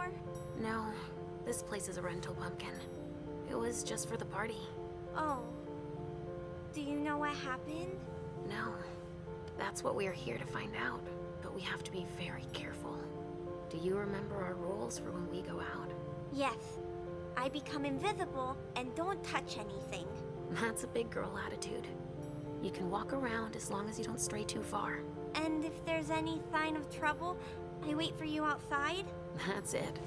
before? No, this place is a rental pumpkin. It was just for the party. Oh. Do you know what happened? No. That's what we are here to find out. But we have to be very careful. Do you remember our rules for when we go out? Yes. I become invisible and don't touch anything. That's a big girl attitude. You can walk around as long as you don't stray too far. And if there's any sign of trouble, I wait for you outside? That's it.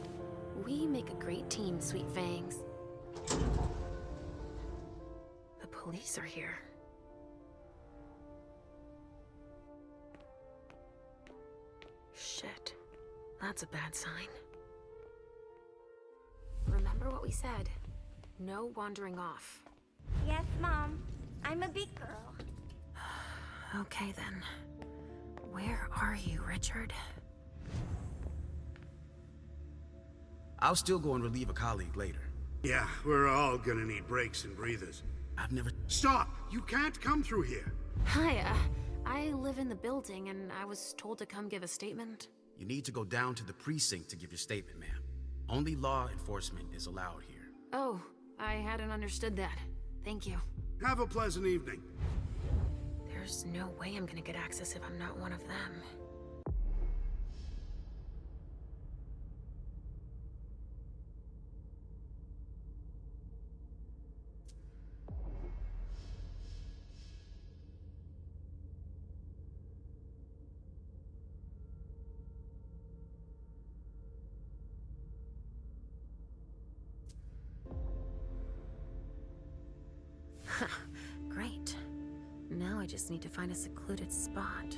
We make a great team, Sweet Fangs. The police are here. Shit. That's a bad sign. Remember what we said. No wandering off. Yes, Mom. I'm a big girl. Okay then. Where are you, Richard? I'll still go and relieve a colleague later. Yeah, we're all gonna need breaks and breathers. I've never... Stop! You can't come through here! Hi, I live in the building and I was told to come give a statement. You need to go down to the precinct to give your statement, ma'am. Only law enforcement is allowed here. Oh, I hadn't understood that. Thank you. Have a pleasant evening. There's no way I'm gonna get access if I'm not one of them. Great. Now I just need to find a secluded spot.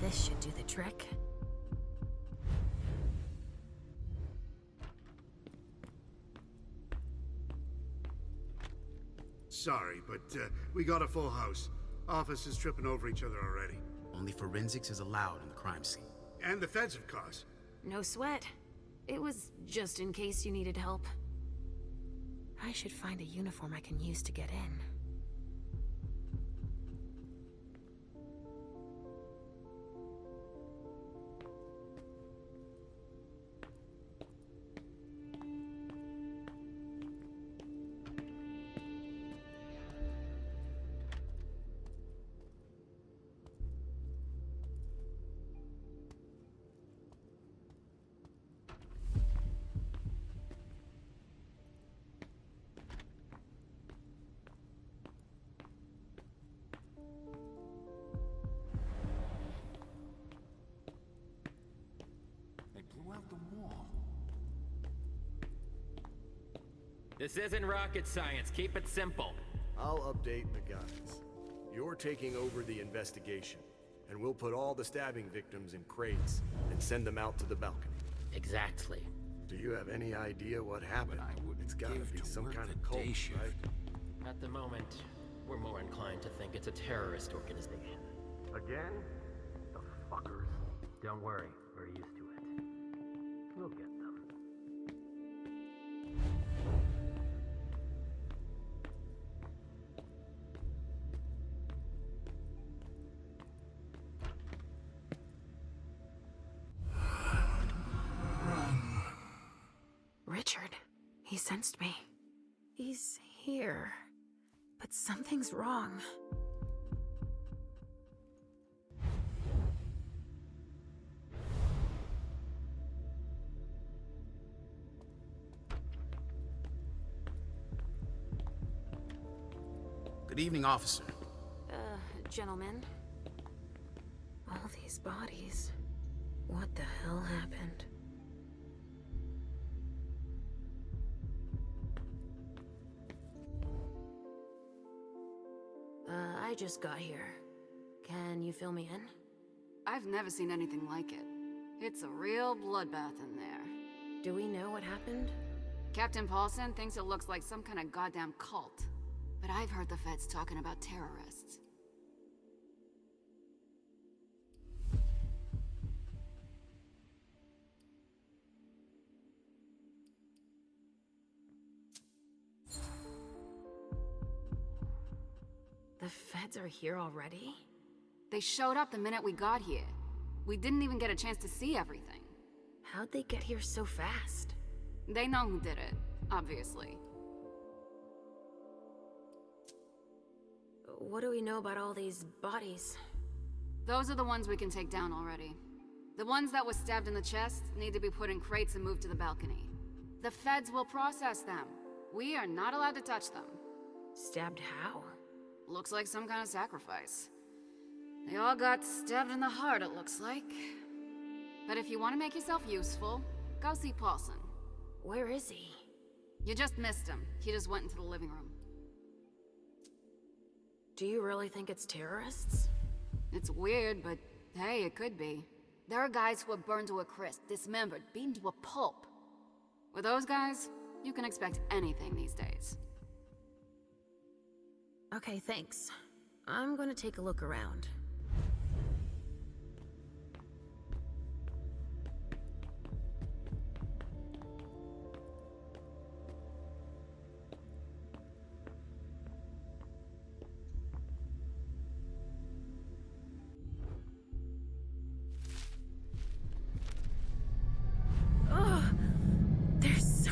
This should do the trick. Sorry, but we got a full house. Officers tripping over each other already. Only forensics is allowed in the crime scene. And the feds, of course. No sweat. It was just in case you needed help. I should find a uniform I can use to get in. This isn't rocket science. Keep it simple. I'll update the guys. You're taking over the investigation, and we'll put all the stabbing victims in crates and send them out to the balcony. Exactly. Do you have any idea what happened? It's gotta be some kind of cult, right? At the moment, we're more inclined to think it's a terrorist organization. Again? The fuckers. Don't worry, we're used to it. We'll get them. Richard. He sensed me. He's here. But something's wrong. Good evening, officer. Gentlemen. All these bodies. What the hell happened? I just got here. Can you fill me in? I've never seen anything like it. It's a real bloodbath in there. Do we know what happened? Captain Paulson thinks it looks like some kind of goddamn cult. But I've heard the feds talking about terrorists. The feds are here already? They showed up the minute we got here. We didn't even get a chance to see everything. How'd they get here so fast? They know who did it, obviously. What do we know about all these bodies? Those are the ones we can take down already. The ones that were stabbed in the chest need to be put in crates and moved to the balcony. The feds will process them. We are not allowed to touch them. Stabbed how? Looks like some kind of sacrifice. They all got stabbed in the heart, it looks like. But if you want to make yourself useful, go see Paulson. Where is he? You just missed him. He just went into the living room. Do you really think it's terrorists? It's weird, but hey, it could be. There are guys who are burned to a crisp, dismembered, beaten to a pulp. With those guys, you can expect anything these days. Okay, thanks. I'm gonna take a look around.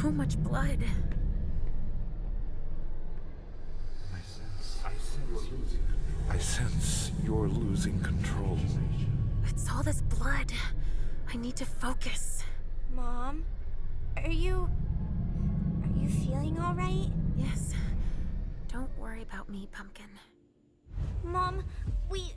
So much blood. I sense you're losing control. It's all this blood. I need to focus. Mom? Are you feeling all right? Yes. Don't worry about me, Pumpkin. Mom, please?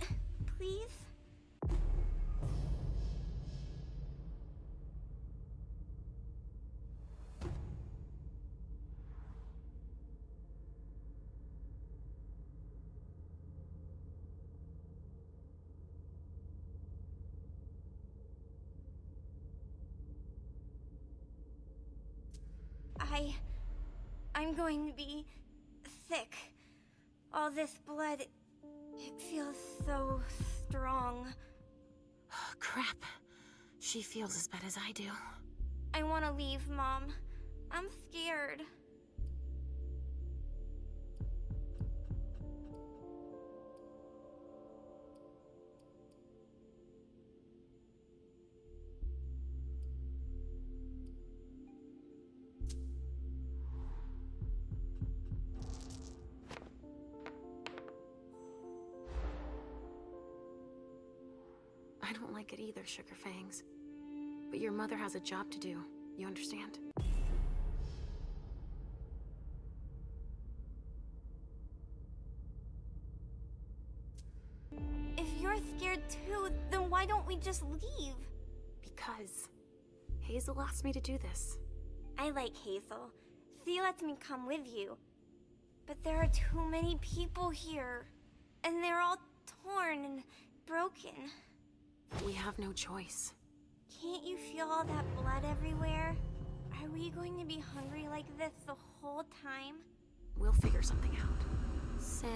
I'm going to be sick. All this blood, it feels so strong. Oh, crap. She feels as bad as I do. I want to leave, Mom. I'm scared. I don't like it either, Sugar Fangs. But your mother has a job to do. You understand? If you're scared too, then why don't we just leave? Because Hazel asked me to do this. I like Hazel. She lets me come with you. But there are too many people here. And they're all torn and broken. We have no choice. Can't you feel all that blood everywhere? Are we going to be hungry like this the whole time? We'll figure something out. Say,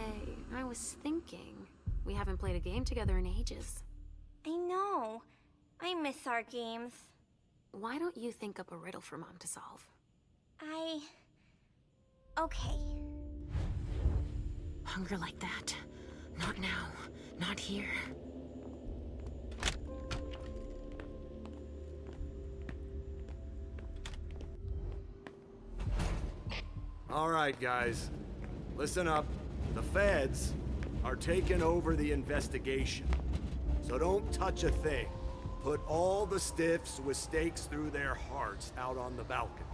I was thinking, we haven't played a game together in ages. I know. I miss our games. Why don't you think up a riddle for Mom to solve? Okay. Hunger like that. Not now. Not here. All right, guys. Listen up. The feds are taking over the investigation. So don't touch a thing. Put all the stiffs with stakes through their hearts out on the balcony.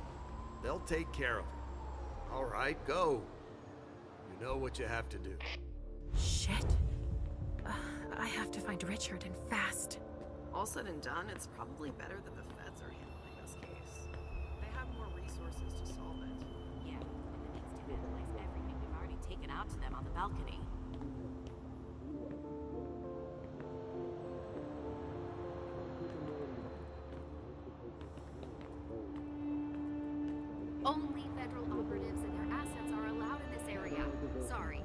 They'll take care of it. All right, go. You know what you have to do. Shit. I have to find Richard and fast. All said and done, it's probably better that the feds are handling this case. They have more resources to solve it. Yeah, and it needs to analyze everything we've already taken out to them on the balcony. Only federal operatives and their assets are allowed in this area. Sorry.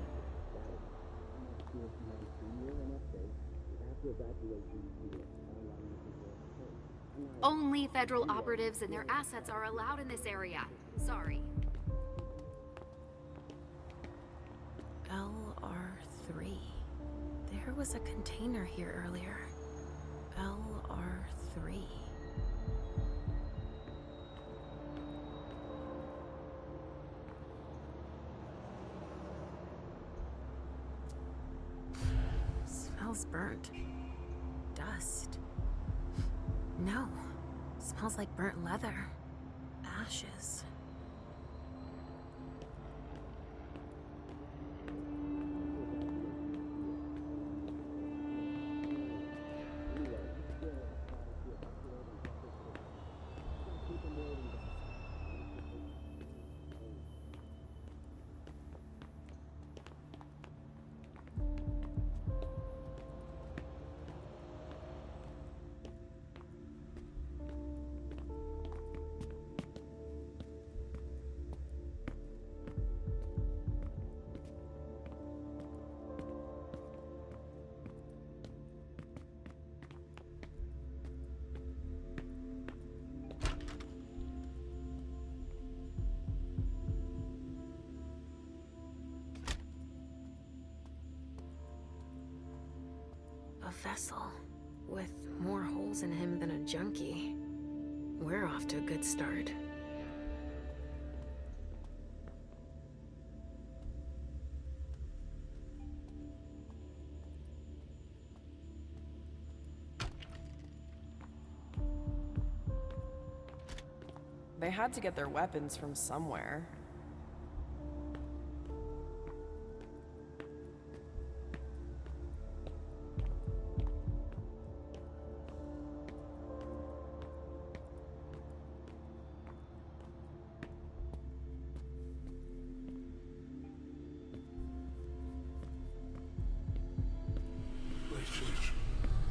Only federal operatives and their assets are allowed in this area. Sorry. LR3. LR3. There was a container here earlier. LR3. Smells burnt. Dust. No. Smells like burnt leather. Ashes. A vessel with more holes in him than a junkie. We're off to a good start. They had to get their weapons from somewhere.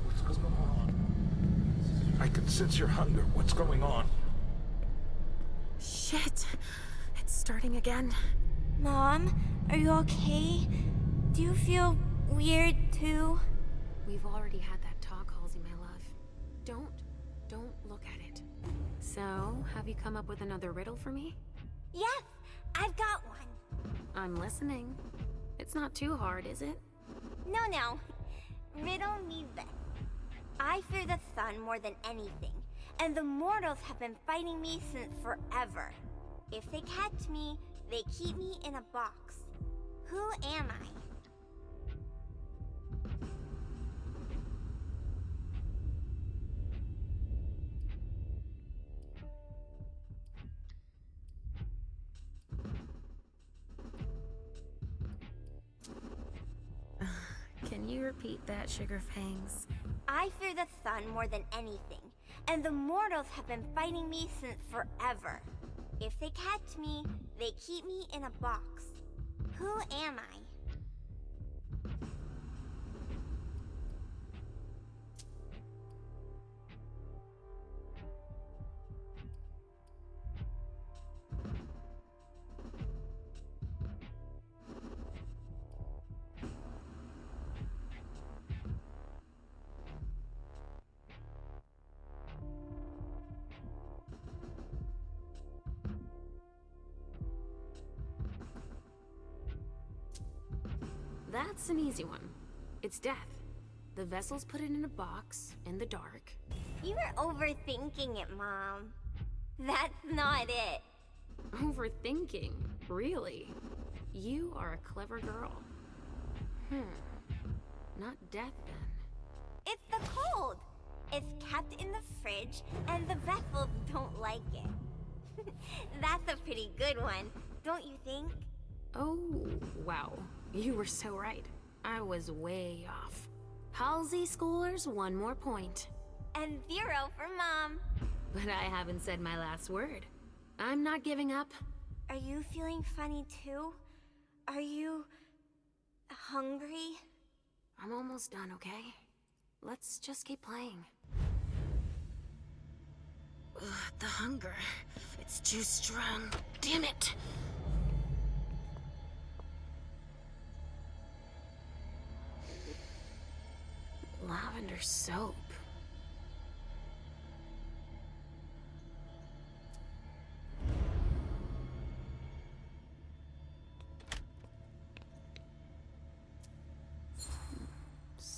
What's going on? I can sense your hunger. What's going on? Shit! It's starting again. Mom, are you okay? Do you feel weird too? We've already had that talk, Halsey, my love. Don't look at it. So, have you come up with another riddle for me? Yes, I've got one. I'm listening. It's not too hard, is it? No. Riddle me this. I fear the sun more than anything, and the mortals have been fighting me since forever. If they catch me, they keep me in a box. Who am I? Can you repeat that, Sugar Fangs? I fear the sun more than anything, and the mortals have been fighting me since forever. If they catch me, they keep me in a box. Who am I? That's an easy one. It's death. The vessel's put it in a box, in the dark. You were overthinking it, Mom. That's not it. Overthinking? Really? You are a clever girl. Not death, then. It's the cold. It's kept in the fridge, and the vessels don't like it. That's a pretty good one, don't you think? Oh, wow. You were so right. I was way off. Halsey scores 1 more point. And 0 for Mom. But I haven't said my last word. I'm not giving up. Are you feeling funny too? Are you hungry? I'm almost done, okay? Let's just keep playing. Ugh, the hunger. It's too strong. Damn it! Lavender soap.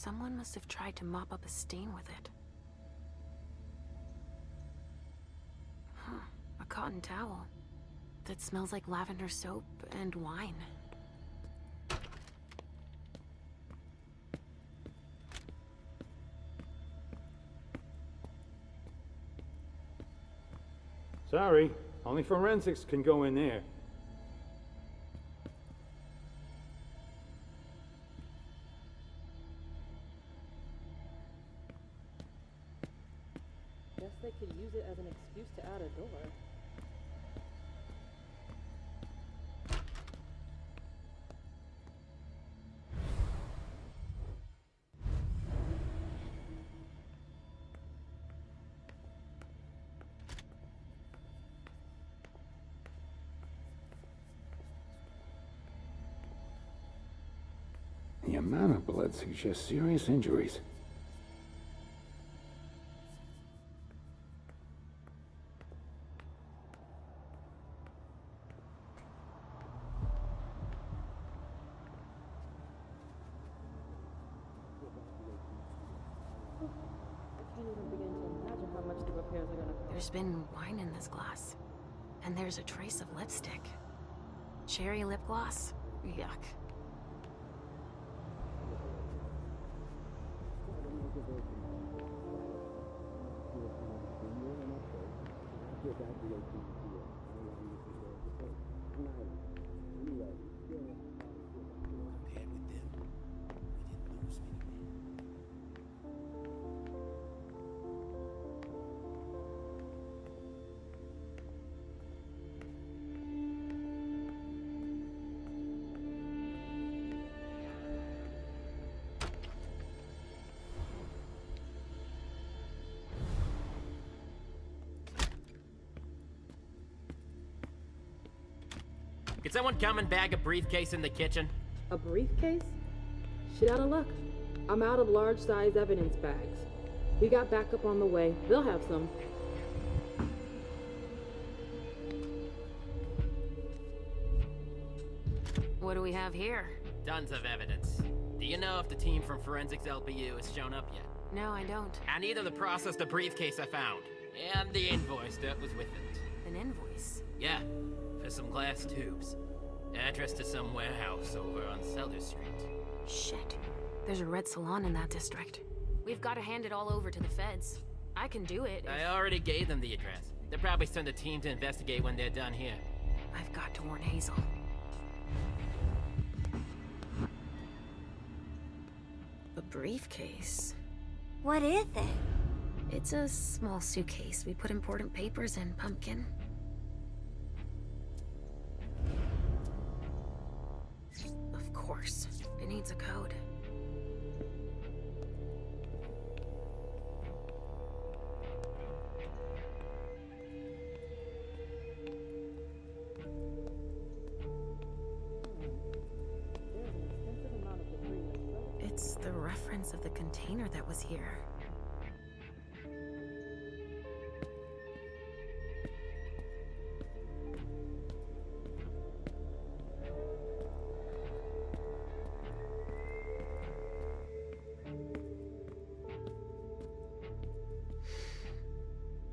Someone must have tried to mop up a stain with it. Huh, a cotton towel that smells like lavender soap and wine. Sorry, only forensics can go in there. Guess they could use it as an excuse to add a door. The amount of blood suggests serious injuries. There's been wine in this glass. And there's a trace of lipstick. Cherry lip gloss? Yuck. Can someone come and bag a briefcase in the kitchen? A briefcase? Shit out of luck. I'm out of large-size evidence bags. We got backup on the way. They'll have some. What do we have here? Tons of evidence. Do you know if the team from Forensics LPU has shown up yet? No, I don't. I need them to process the briefcase I found. And the invoice that was with it. An invoice? Yeah, for some glass tubes. Address to some warehouse over on Cellar Street. Shit. There's a red salon in that district. We've got to hand it all over to the feds. I can do it. I already gave them the address. They'll probably send a team to investigate when they're done here. I've got to warn Hazel. A briefcase. What is it? It's a small suitcase. We put important papers in, Pumpkin. Of course. It needs a code. It's the reference of the container that was here.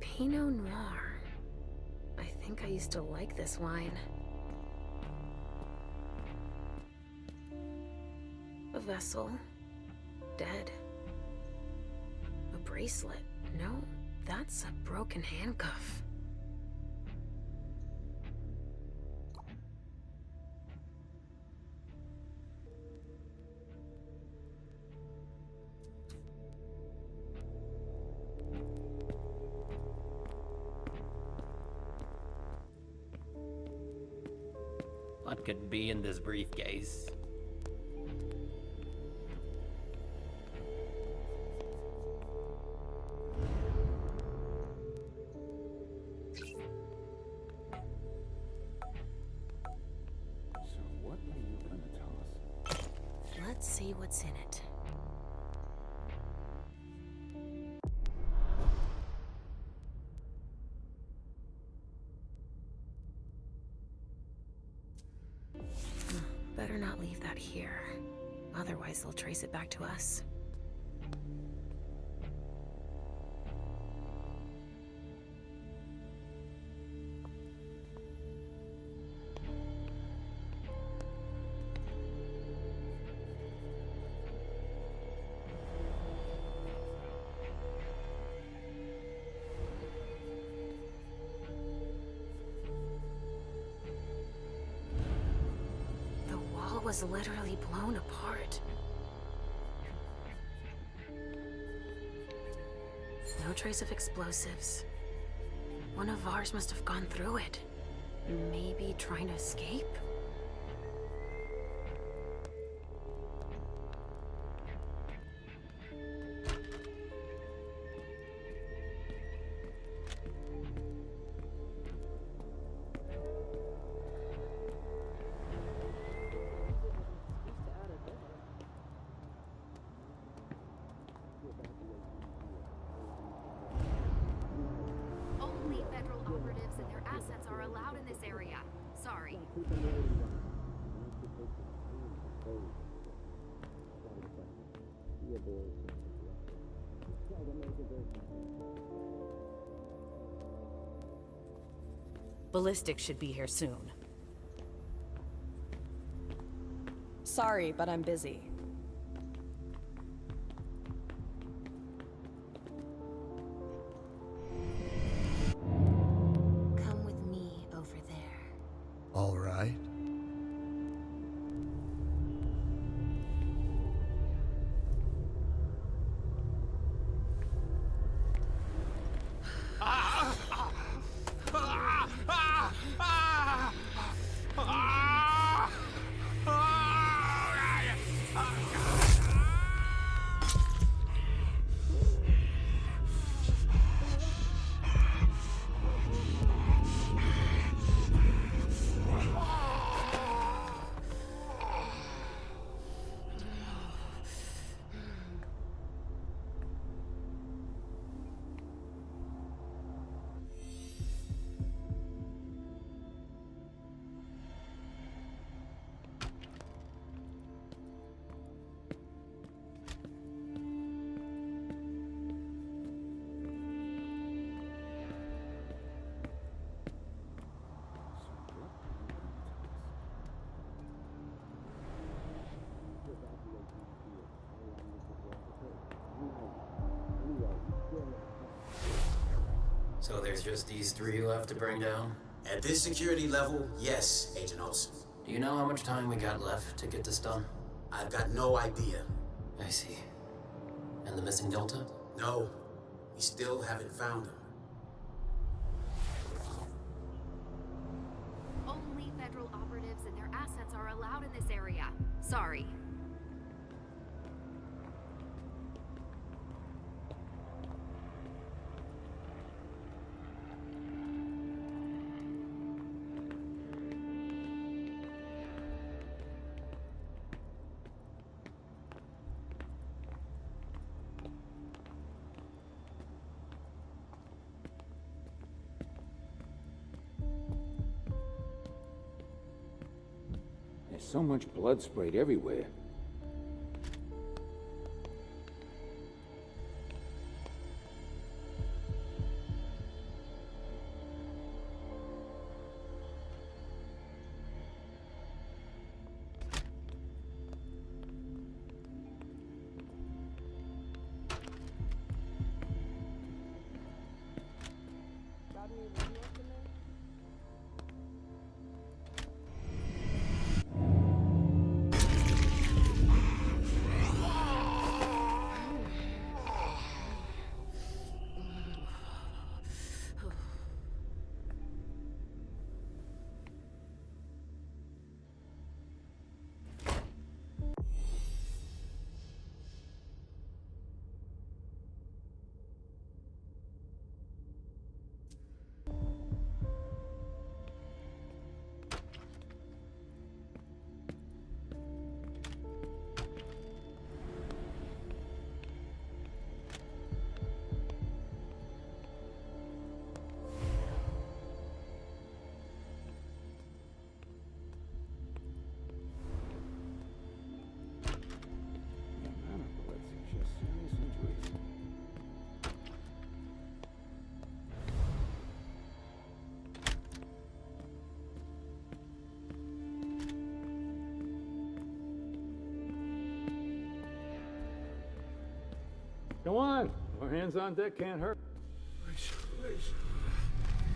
Pinot Noir. I think I used to like this wine. A vessel. Dead. A bracelet. No, that's a broken handcuff. What could be in this briefcase? Let's see what's in it. Better not leave that here. Otherwise, they'll trace it back to us. was literally blown apart. No trace of explosives. One of ours must have gone through it. Maybe trying to escape? Only federal operatives and their assets are allowed in this area. Sorry. Ballistics should be here soon. Sorry, but I'm busy. Come with me over there. All right. So there's just these three left to bring down? At this security level, yes, Agent Olsen. Do you know how much time we got left to get this done? I've got no idea. I see. And the missing Delta? No, we still haven't found him. Only federal operatives and their assets are allowed in this area. Sorry. There's so much blood sprayed everywhere. Go on. More hands on deck can't hurt. Leysha.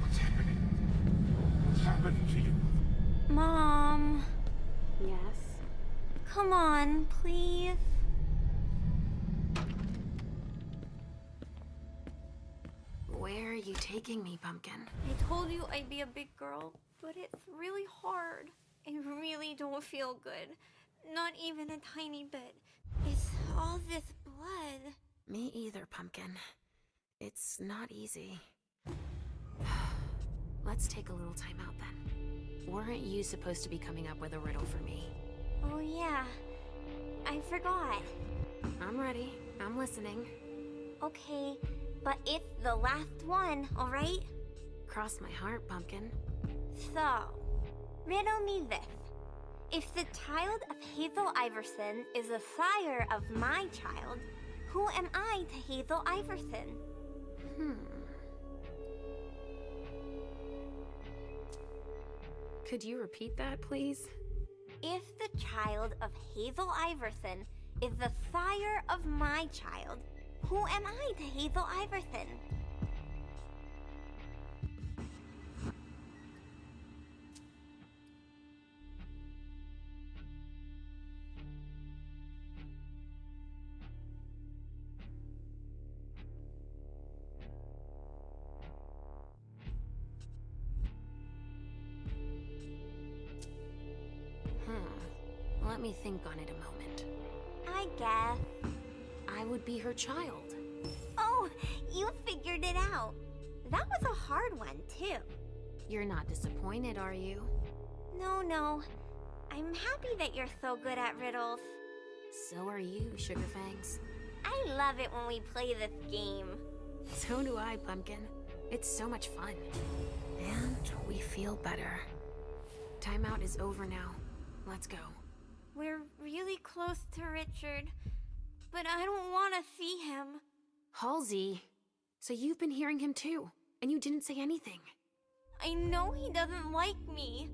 What's happening? What's happening to you? Mom. Yes? Come on, please. Where are you taking me, Pumpkin? I told you I'd be a big girl, but it's really hard. I really don't feel good. Not even a tiny bit. It's all this blood. Me either, Pumpkin. It's not easy. Let's take a little time out then. Weren't you supposed to be coming up with a riddle for me? Oh yeah, I forgot. I'm ready. I'm listening. Okay, but it's the last one, alright? Cross my heart, Pumpkin. So, riddle me this. If the child of Hazel Iversen is the sire of my child, who am I to Hazel Iversen? Could you repeat that, please? If the child of Hazel Iversen is the sire of my child, who am I to Hazel Iversen? Let me think on it a moment. I guess. I would be her child. Oh, you figured it out. That was a hard one, too. You're not disappointed, are you? No. I'm happy that you're so good at riddles. So are you, Sugarfangs. I love it when we play this game. So do I, Pumpkin. It's so much fun. And we feel better. Timeout is over now. Let's go. We're really close to Richard, but I don't want to see him. Halsey, so you've been hearing him too, and you didn't say anything. I know he doesn't like me.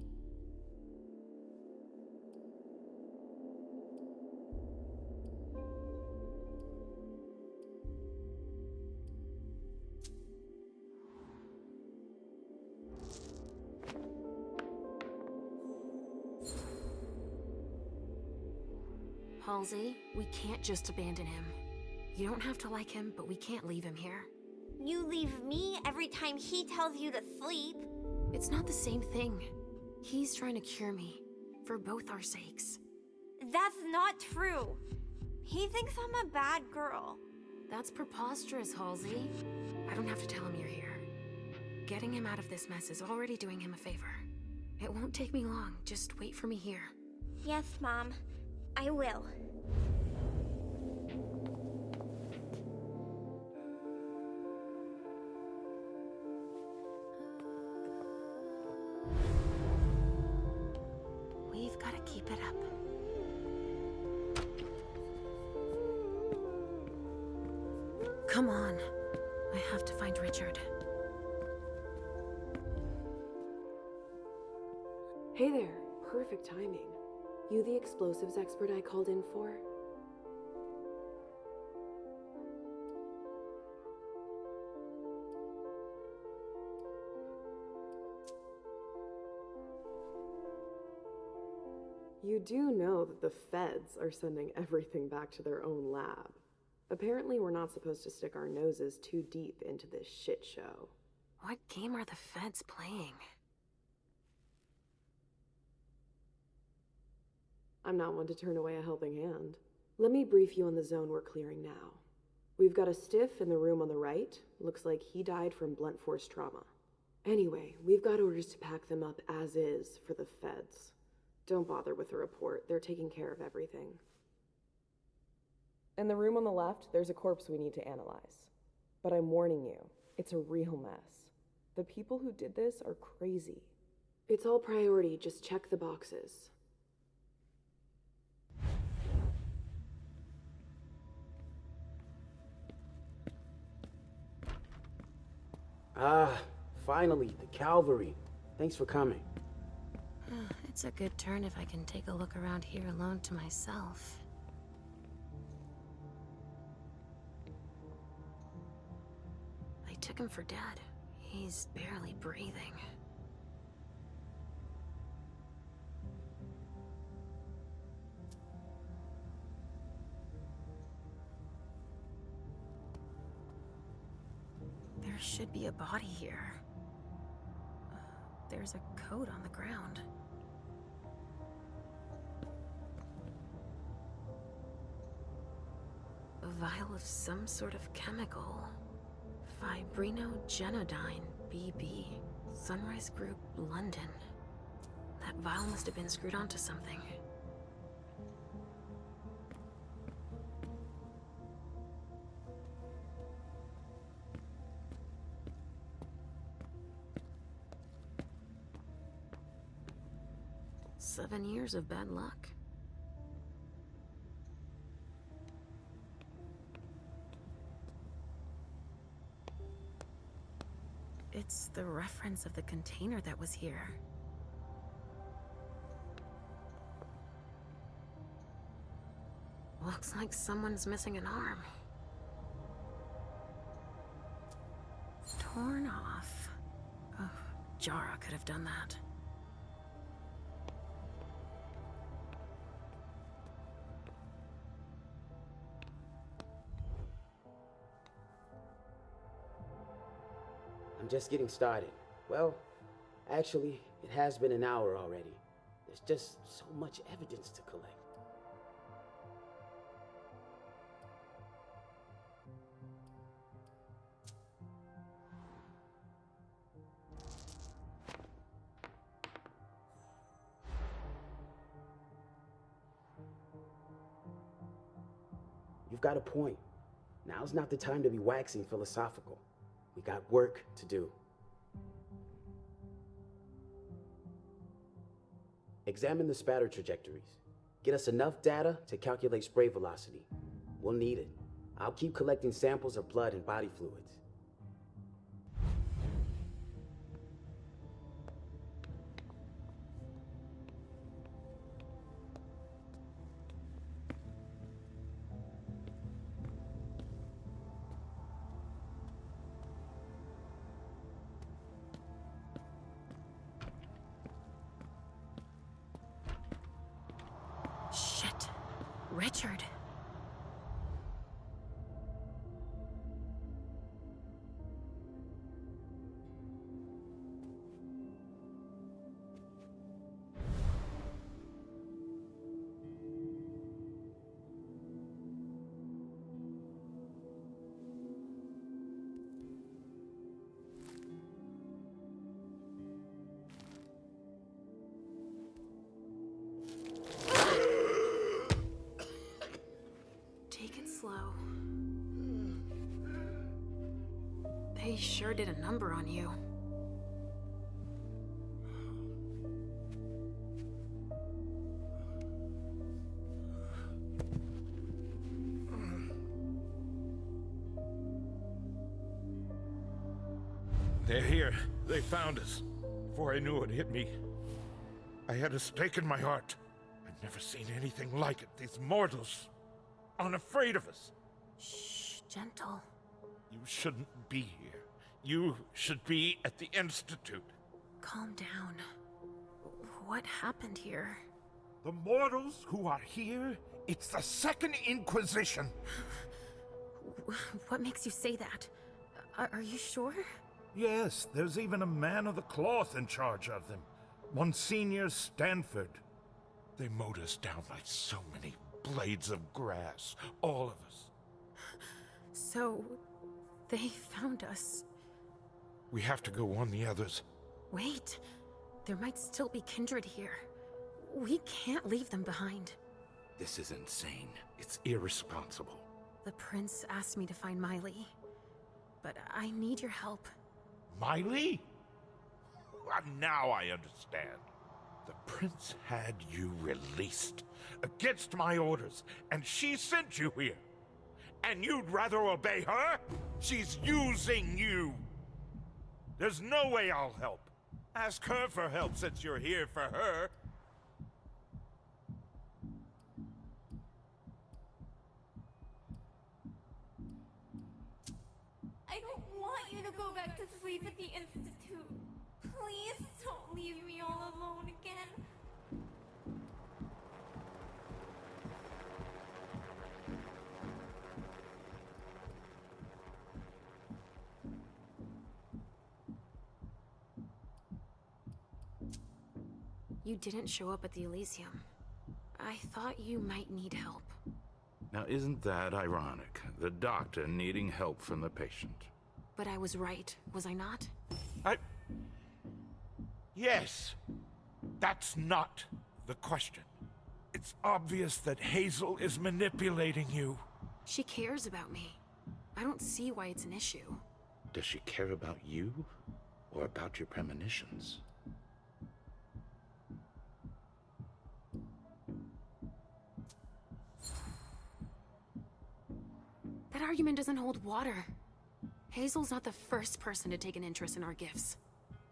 Halsey, we can't just abandon him. You don't have to like him, but we can't leave him here. You leave me every time he tells you to sleep. It's not the same thing. He's trying to cure me, for both our sakes. That's not true. He thinks I'm a bad girl. That's preposterous, Halsey. I don't have to tell him you're here. Getting him out of this mess is already doing him a favor. It won't take me long. Just wait for me here. Yes, Mom. I will. We've got to keep it up. Come on. I have to find Richard. Hey there. Perfect timing. You the explosives expert I called in for? You do know that the feds are sending everything back to their own lab. Apparently we're not supposed to stick our noses too deep into this shit show. What game are the feds playing? I'm not one to turn away a helping hand. Let me brief you on the zone we're clearing now. We've got a stiff in the room on the right. Looks like he died from blunt force trauma. Anyway, we've got orders to pack them up as is for the feds. Don't bother with the report. They're taking care of everything. In the room on the left, there's a corpse we need to analyze. But I'm warning you, it's a real mess. The people who did this are crazy. It's all priority, just check the boxes. Ah, finally, the cavalry. Thanks for coming. It's a good turn if I can take a look around here alone to myself. They took him for dead. He's barely breathing. should be a body here. There's a coat on the ground. A vial of some sort of chemical. Fibrinogenodine, BB. Sunrise Group, London. That vial must have been screwed onto something. "7 years of bad luck." It's the reference of the container that was here. Looks like someone's missing an arm. Torn off. Oh, Jara could have done that. I'm just getting started. Well, actually, it has been an hour already. There's just so much evidence to collect. You've got a point. Now's not the time to be waxing philosophical. We got work to do. Examine the spatter trajectories. Get us enough data to calculate spray velocity. We'll need it. I'll keep collecting samples of blood and body fluids. Richard. They sure did a number on you. They're here. They found us. Before I knew it hit me, I had a stake in my heart. I've never seen anything like it. These mortals, unafraid of us. Shh, gentle. You shouldn't be here. You should be at the Institute. Calm down. What happened here? The mortals who are here, it's the Second Inquisition. What makes you say that? Are you sure? Yes, there's even a man of the cloth in charge of them. Monsignor Stanford. They mowed us down like so many blades of grass, all of us. So, they found us. We have to go warn the others. Wait, there might still be kindred here. We can't leave them behind. This is insane. It's irresponsible. The prince asked me to find Miley, but I need your help. Miley? Now I understand. The prince had you released against my orders, and she sent you here. And you'd rather obey her? She's using you. There's no way I'll help. Ask her for help since you're here for her. I don't want you to go back to sleep at the Institute. Please don't leave me all alone again. You didn't show up at the Elysium. I thought you might need help. Now, isn't that ironic? The doctor needing help from the patient. But I was right, was I not? Yes. That's not the question. It's obvious that Hazel is manipulating you. She cares about me. I don't see why it's an issue. Does she care about you? Or about your premonitions? That argument doesn't hold water. Hazel's not the first person to take an interest in our gifts.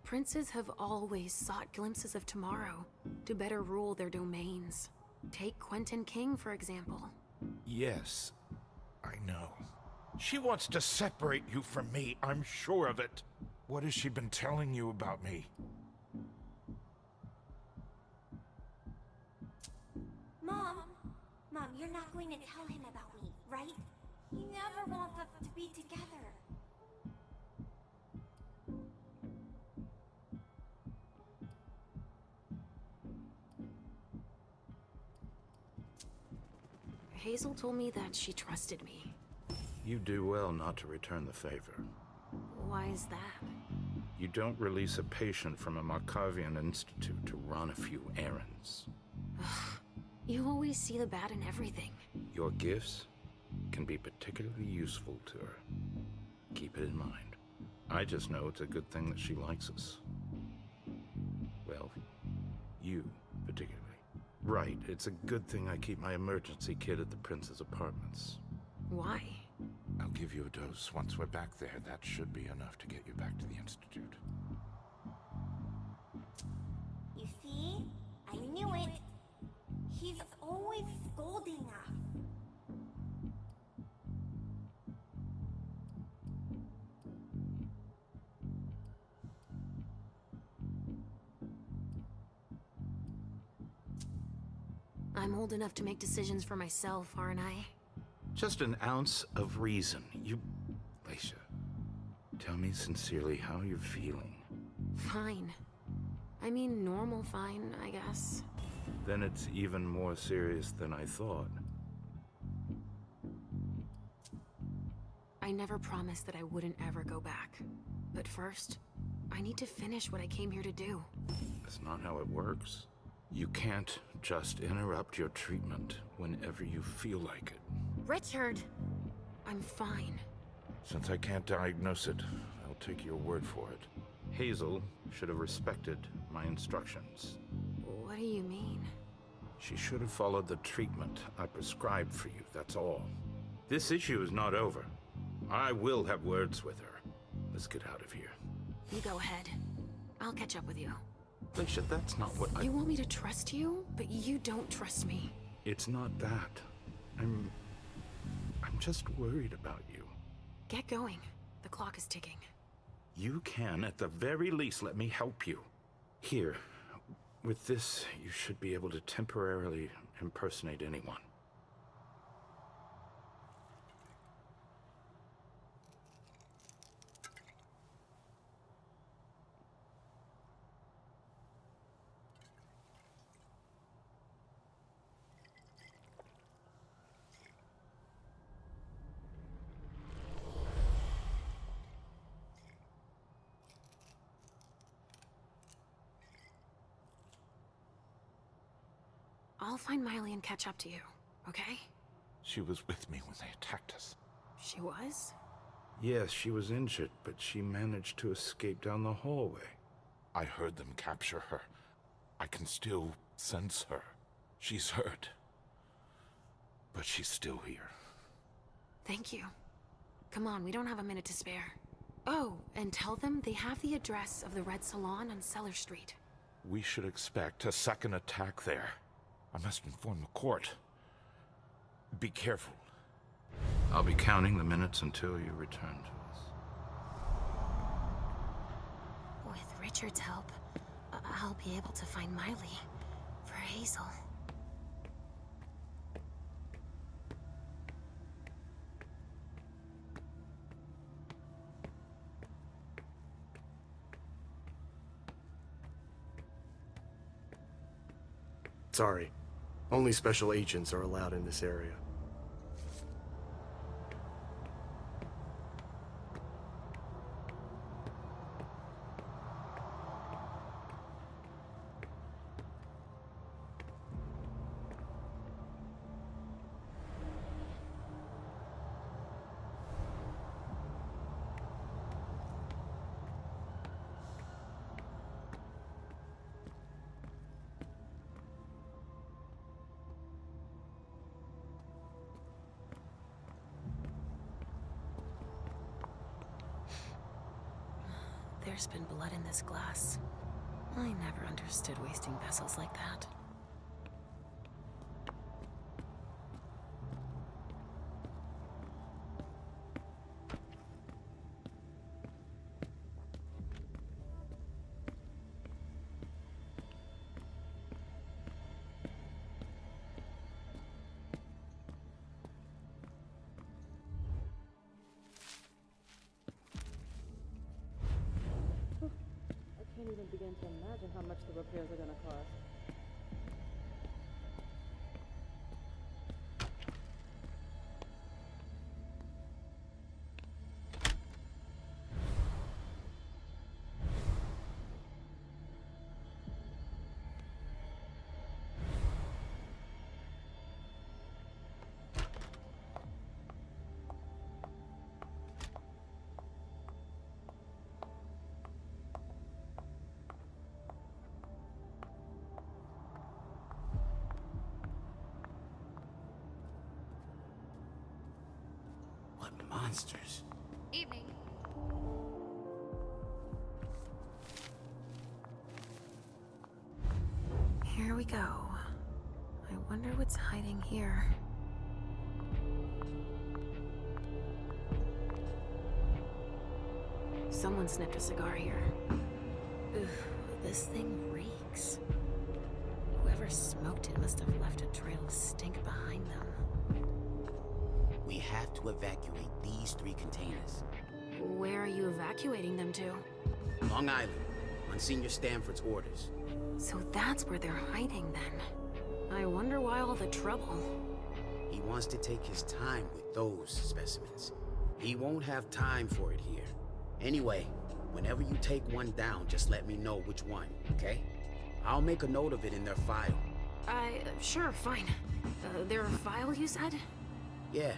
Princes have always sought glimpses of tomorrow to better rule their domains. Take Quentin King, for example. Yes, I know. She wants to separate you from me, I'm sure of it. What has she been telling you about me? Mom, you're not going to tell him about me, right? He never wants us to be together. Hazel told me that she trusted me. You do well not to return the favor. Why is that? You don't release a patient from a Markovian institute to run a few errands. You always see the bad in everything. Your gifts can be particularly useful to her. Keep it in mind. I just know it's a good thing that she likes us. Well, you particularly. Right, it's a good thing I keep my emergency kit at the prince's apartments. Why? I'll give you a dose once we're back there. That should be enough to get you back to the institute. You see? I knew it. He's always scolding us. I'm old enough to make decisions for myself, aren't I? Just an ounce of reason. Leysha, tell me sincerely how you're feeling. Fine. I mean, normal fine, I guess. Then it's even more serious than I thought. I never promised that I wouldn't ever go back. But first, I need to finish what I came here to do. That's not how it works. You can't just interrupt your treatment whenever you feel like it. Richard! I'm fine. Since I can't diagnose it, I'll take your word for it. Hazel should have respected my instructions. What do you mean? She should have followed the treatment I prescribed for you, that's all. This issue is not over. I will have words with her. Let's get out of here. You go ahead. I'll catch up with you. Leysha, that's not what You want me to trust you, but you don't trust me. It's not that. I'm just worried about you. Get going. The clock is ticking. You can, at the very least, let me help you. Here, with this, you should be able to temporarily impersonate anyone. I'll find Miley and catch up to you, okay? She was with me when they attacked us. She was? Yes, she was injured, but she managed to escape down the hallway. I heard them capture her. I can still sense her. She's hurt. But she's still here. Thank you. Come on, we don't have a minute to spare. Oh, and tell them they have the address of the Red Salon on Cellar Street. We should expect a second attack there. I must inform the court. Be careful. I'll be counting the minutes until you return to us. With Richard's help, I'll be able to find Miley for Hazel. Sorry. Only special agents are allowed in this area. There's been blood in this glass. I never understood wasting vessels like that. I can't even begin to imagine how much the repairs are gonna cost. Monsters. Evening. Here we go. I wonder what's hiding here. Someone snipped a cigar here. Ugh, this thing reeks. Whoever smoked it must have left a trail of stink behind them. We have to evacuate these 3 containers. Where are you evacuating them to? Long Island, on Senior Stanford's orders. So that's where they're hiding then. I wonder why all the trouble. He wants to take his time with those specimens. He won't have time for it here. Anyway, whenever you take one down, just let me know which one, okay? I'll make a note of it in their file. Sure, fine. Their file, you said? Yeah.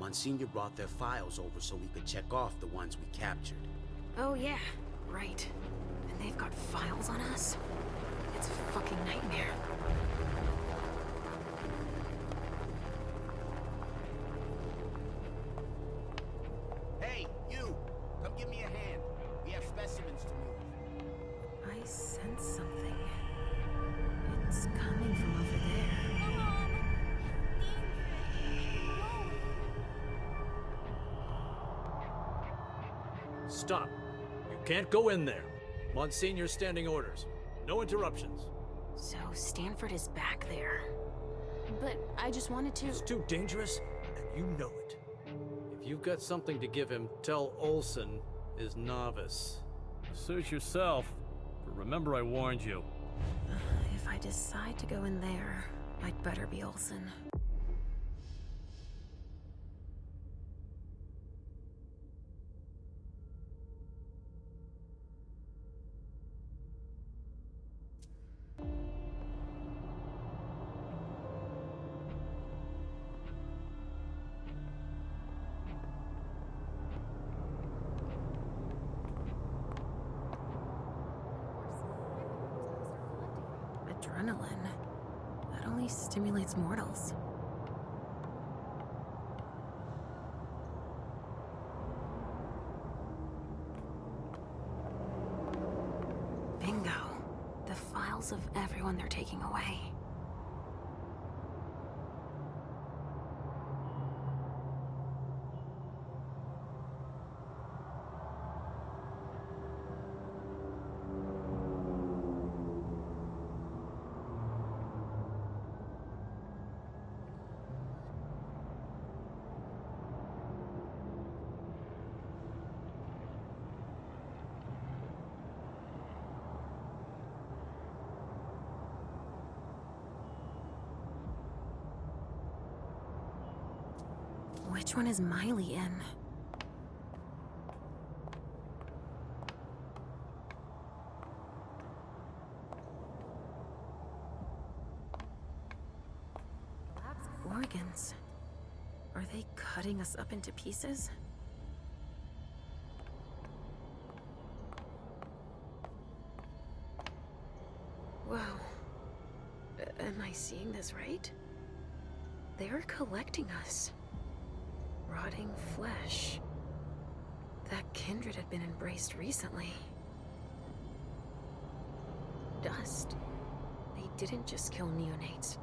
Monsignor brought their files over so we could check off the ones we captured. Oh yeah, right. And they've got files on us? It's a fucking nightmare. Hey, you! Come give me a hand. We have specimens to move. I sense something. It's coming from over there. Stop. You can't go in there. Monsignor's standing orders. No interruptions. So Stanford is back there. But I just wanted to... It's too dangerous, and you know it. If you've got something to give him, tell Olsen is novice. Suit yourself, but remember I warned you. If I decide to go in there, I'd better be Olsen. Adrenaline. That only stimulates mortals. Bingo. The files of everyone they're taking away. Which one is Miley in? Organs. Are they cutting us up into pieces? Wow. Am I seeing this right? They're collecting us. Rotting flesh. That kindred had been embraced recently. Dust. They didn't just kill neonates.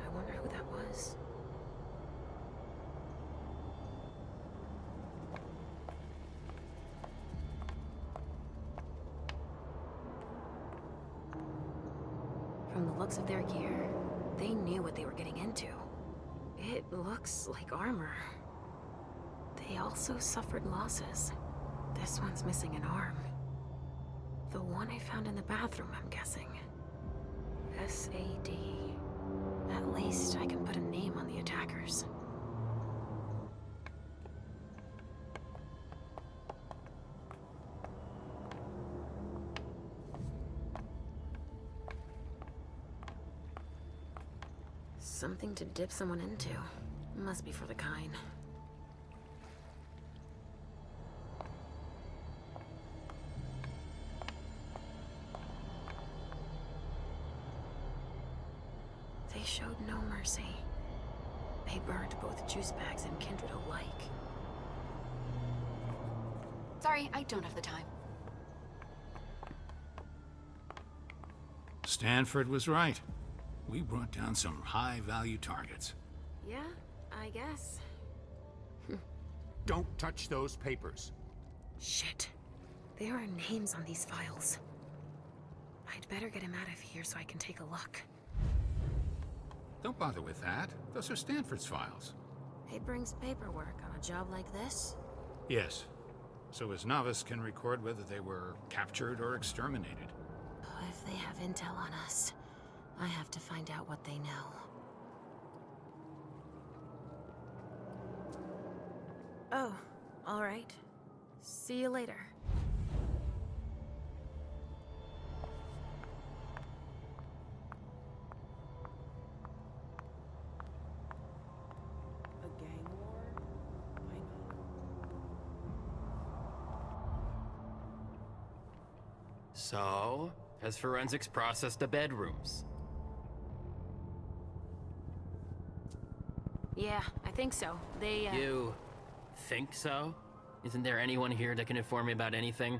I wonder who that was. From the looks of their gear, they knew what they were getting into. It looks like armor. They also suffered losses. This one's missing an arm. The one I found in the bathroom, I'm guessing. SAD. At least I can put a name on the attackers. Something to dip someone into. Must be for the kind. They showed no mercy. They burned both juice bags and kindred alike. Sorry, I don't have the time. Stanford was right. We brought down some high-value targets. Yeah, I guess. Don't touch those papers. Shit. There are names on these files. I'd better get him out of here so I can take a look. Don't bother with that. Those are Stanford's files. It brings paperwork on a job like this? Yes. So his novice can record whether they were captured or exterminated. If they have intel on us, I have to find out what they know. Oh, all right. See you later. A gang war? Why not? So, has forensics processed the bedrooms? Yeah, I think so. They, You think so? Isn't there anyone here that can inform me about anything?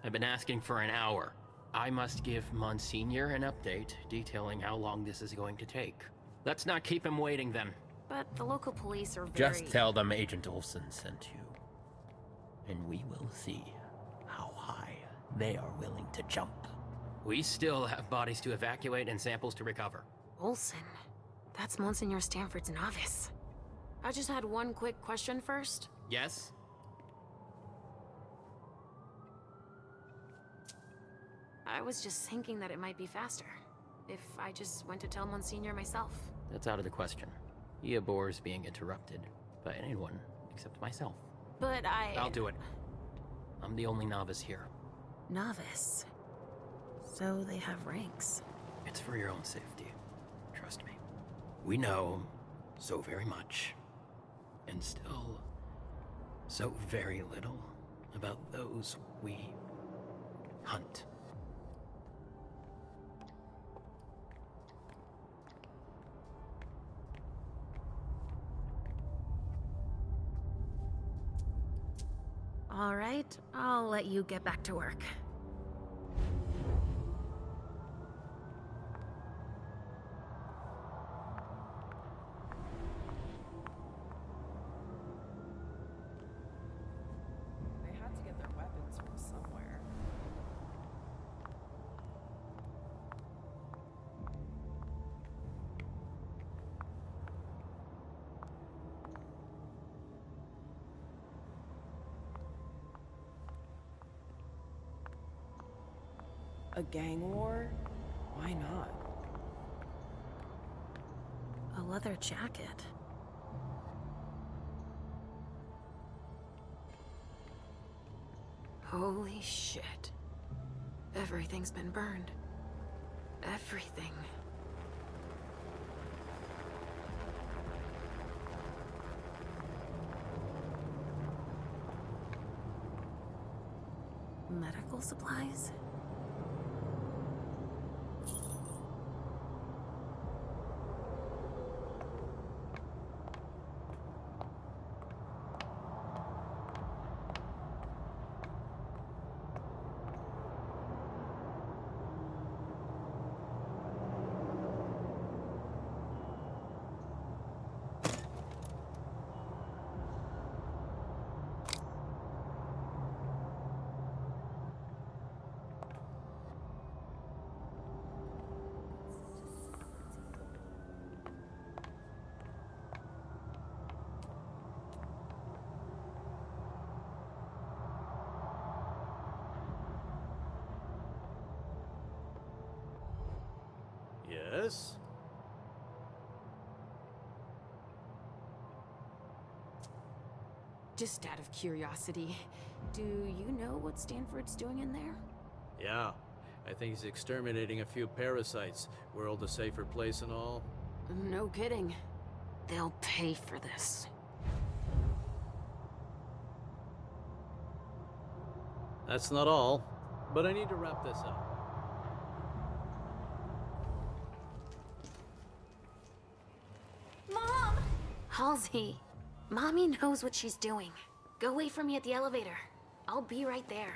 I've been asking for an hour. I must give Monsignor an update detailing how long this is going to take. Let's not keep him waiting then. But the local police are very... Just tell them Agent Olsen sent you. And we will see how high they are willing to jump. We still have bodies to evacuate and samples to recover. Olsen? That's Monsignor Stanford's novice. I just had one quick question first. Yes? I was just thinking that it might be faster if I just went to tell Monsignor myself. That's out of the question. He abhors being interrupted by anyone except myself. But I'll do it. I'm the only novice here. Novice? So they have ranks. It's for your own safety. Trust me. We know so very much, and still so very little about those we hunt. All right, I'll let you get back to work. They had to get their weapons from somewhere. A gang war? Why not? A leather jacket. Holy shit. Everything's been burned. Everything. Medical supplies? Yes? Just out of curiosity, do you know what Stanford's doing in there? Yeah. I think he's exterminating a few parasites. World a safer place and all. No kidding. They'll pay for this. That's not all, but I need to wrap this up. Mom! Halsey, Mommy knows what she's doing. Go wait for me at the elevator. I'll be right there.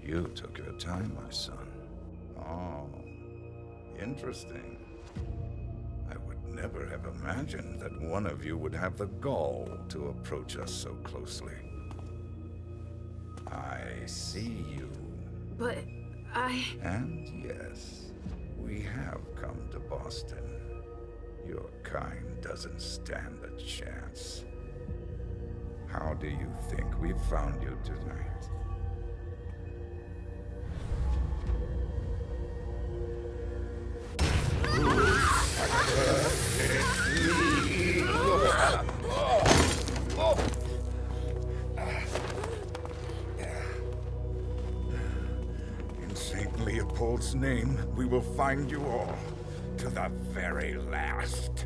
You took your time, my son. Oh, interesting. I would never have imagined that one of you would have the gall to approach us so closely. I see you. But And yes, we have come to Boston. Your kind doesn't stand a chance. How do you think we found you tonight? In St. Leopold's name, we will find you all, to the very last.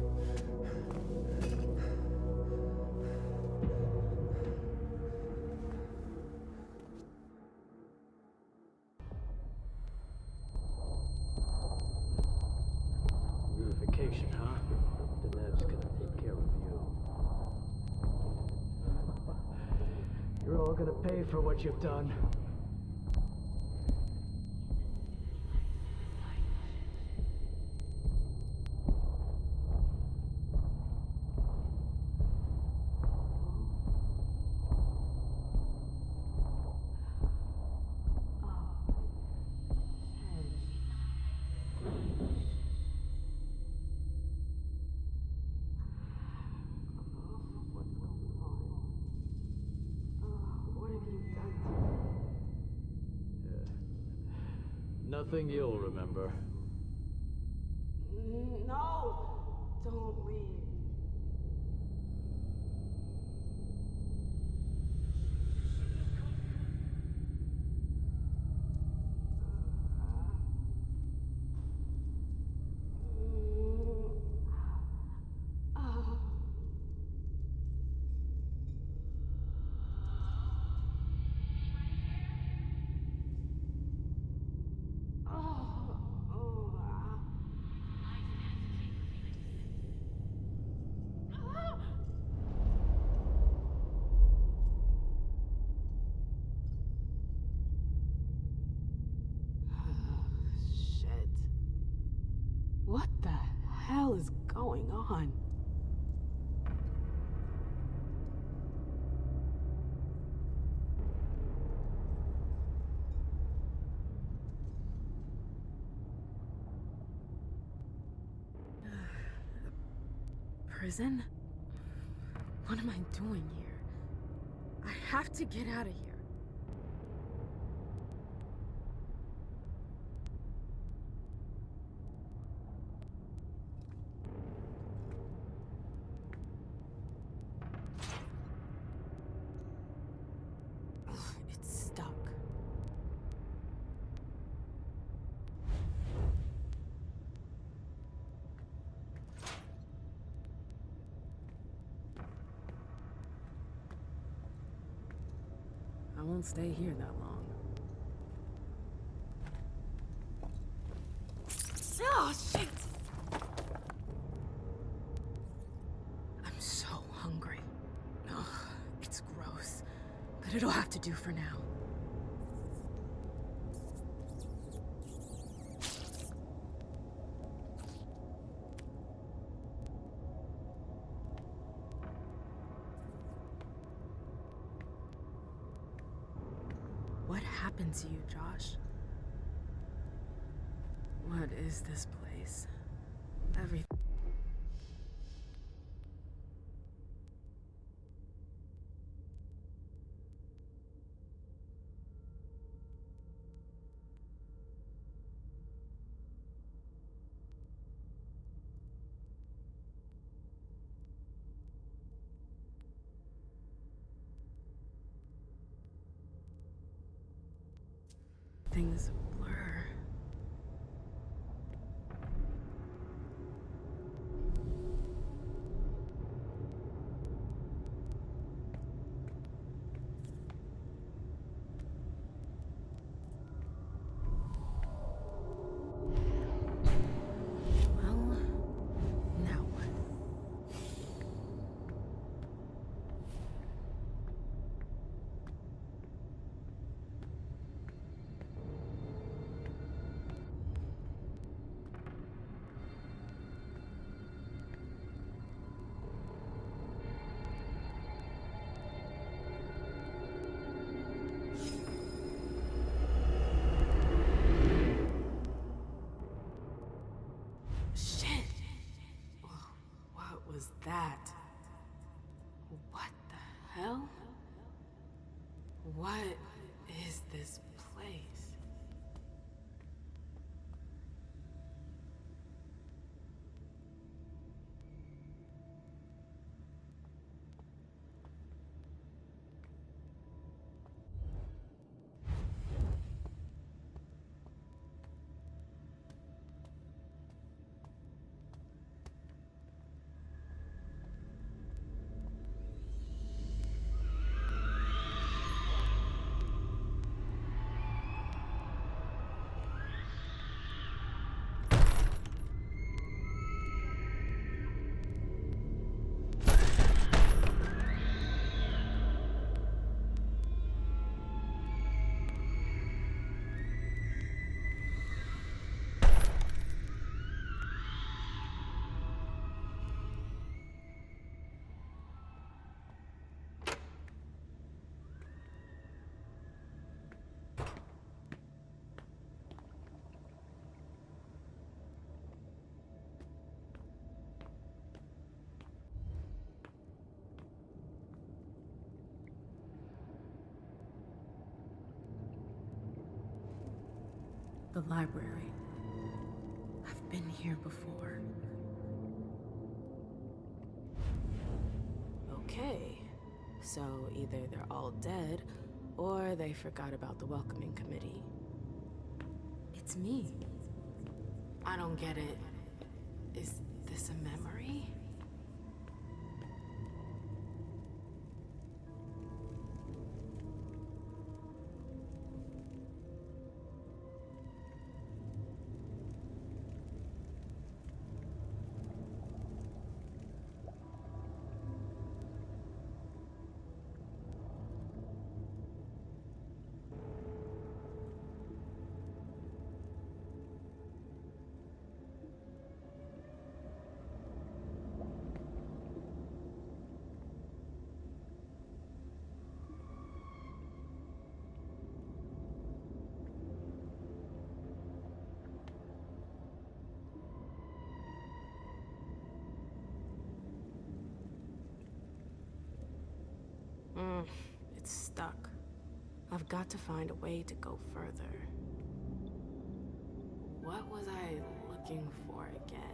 Vacation, huh? Denev's gonna take care of you. You're all gonna pay for what you've done. Nothing you'll remember. No! Don't leave. What the hell is going on? Prison? What am I doing here? I have to get out of here. Ugh, it's stuck. I won't stay here that long. Oh, shit! I'm so hungry. Ugh, it's gross. But it'll have to do for now. What happened to you, Josh? What is this place? Everything. Things blur. Well, now what? Shit! What was that? What the hell? What is this place? The library. I've been here before. Okay, so either they're all dead, or they forgot about the welcoming committee. It's me. I don't get it. Is this a memory? stuck. I've got to find a way to go further. What was I looking for again?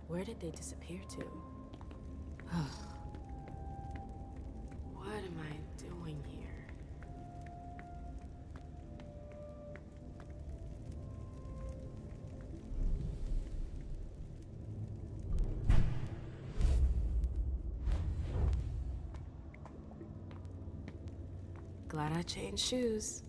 Where did they disappear to? What am I doing here? Glad I changed shoes.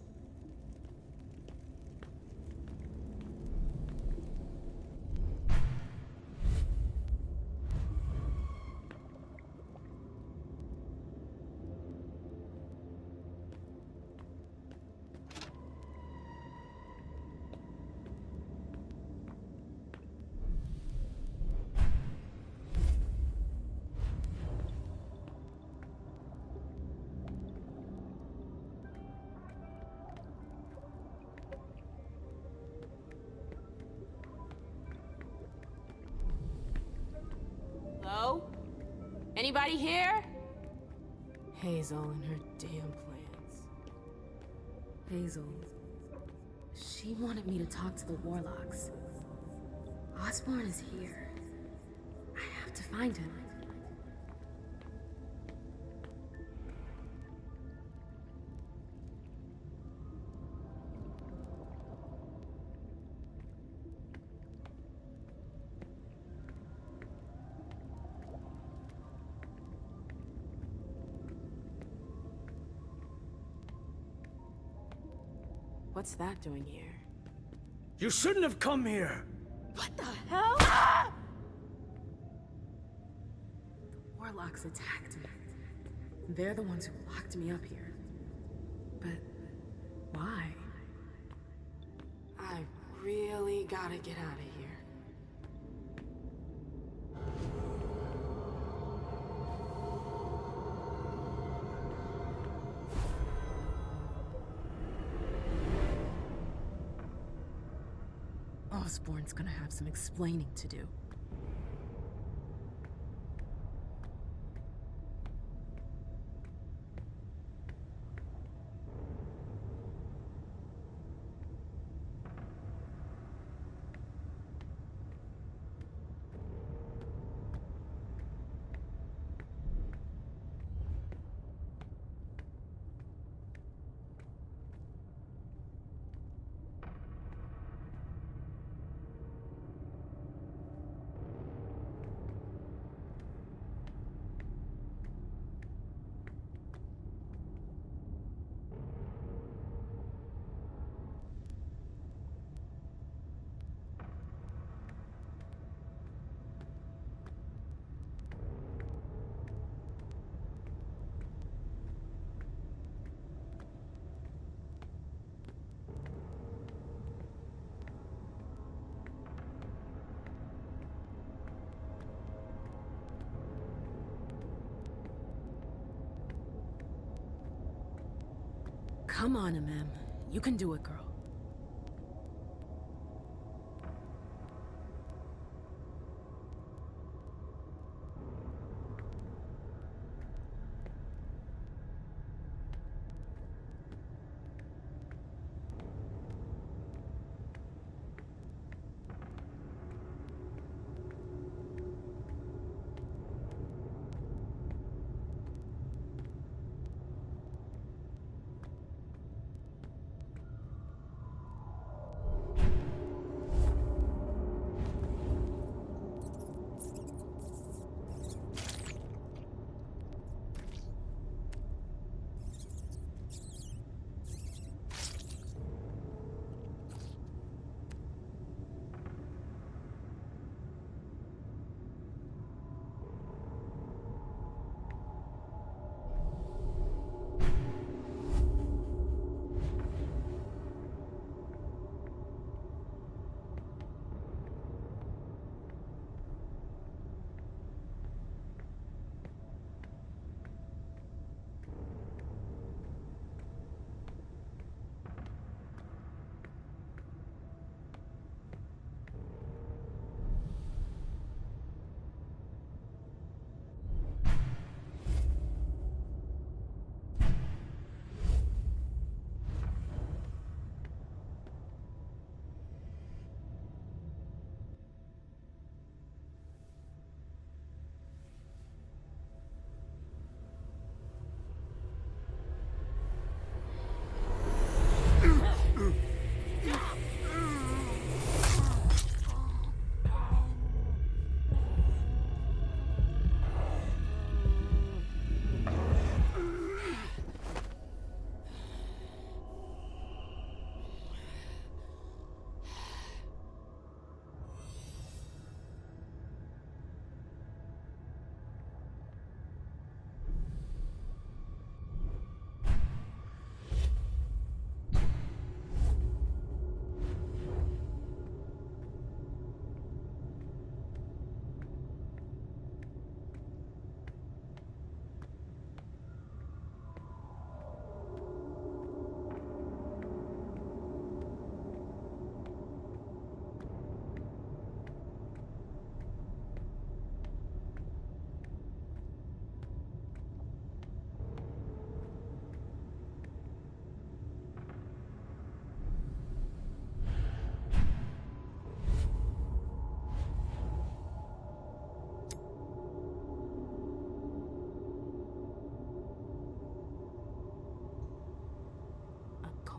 Hello? Anybody here? Hazel and her damn plans. Hazel. She wanted me to talk to the warlocks. Osborn is here. I have to find him. What's that doing here? You shouldn't have come here! What the hell? Ah! The warlocks attacked me. They're the ones who locked me up here. But why? I really gotta get out of here. Osborn's gonna have some explaining to do. Come on, Mem. You can do it, girl.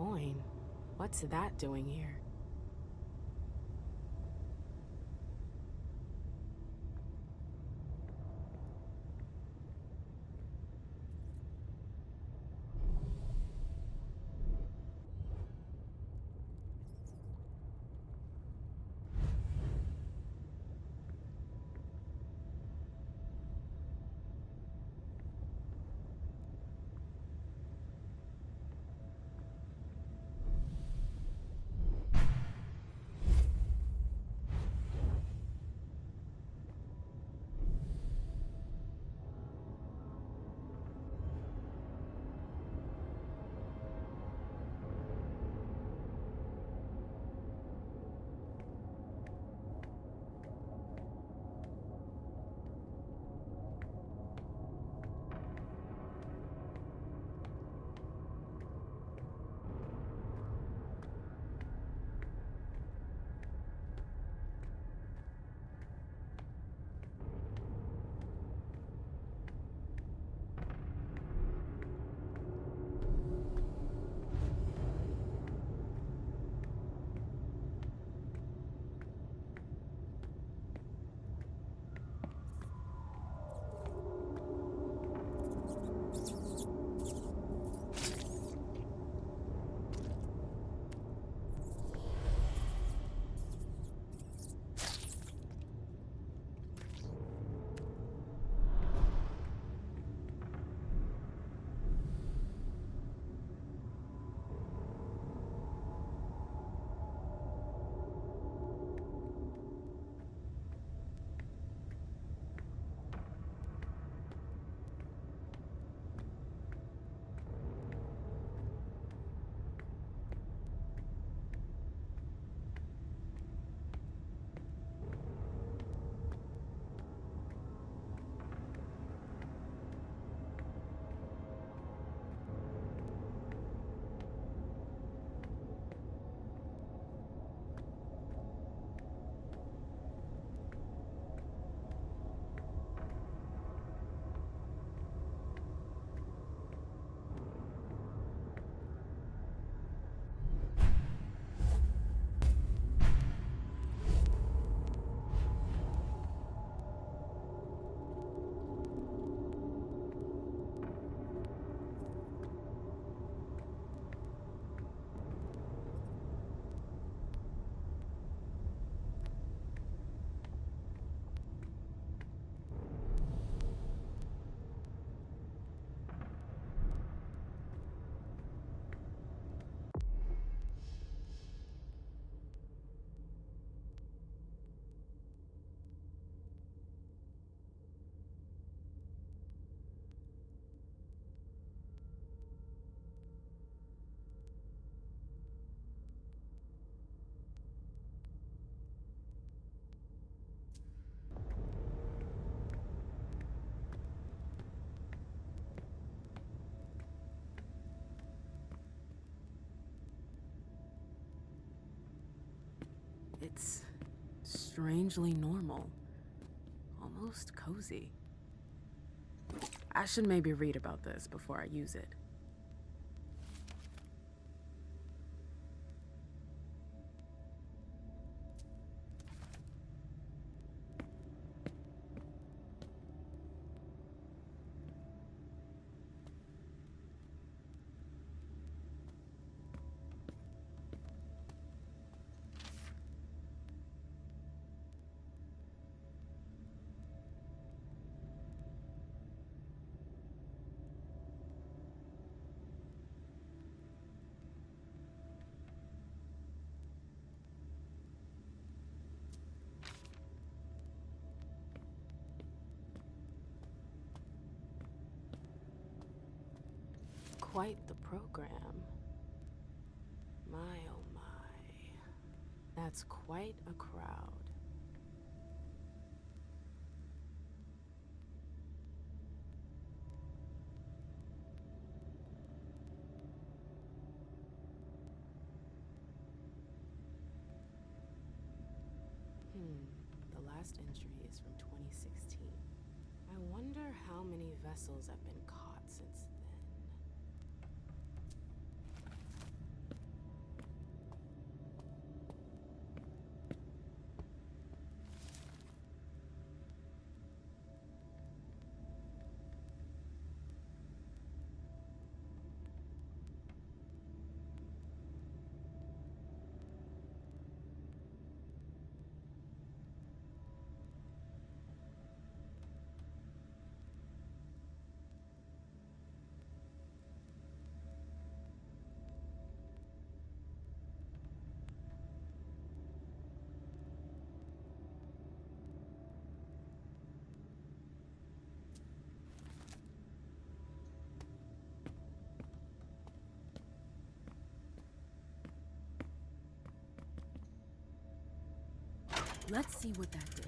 coin. What's that doing here? It's strangely normal. Almost cozy. I should maybe read about this before I use it. Quite the program. My oh my. That's quite a crowd. The last entry is from 2016. I wonder how many vessels have been caught since then. Let's see what that did.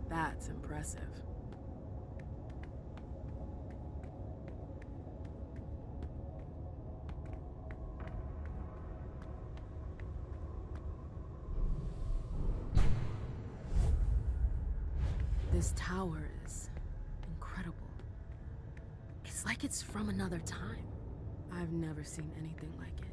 That's impressive. This tower is incredible. It's like it's from another time. I've never seen anything like it.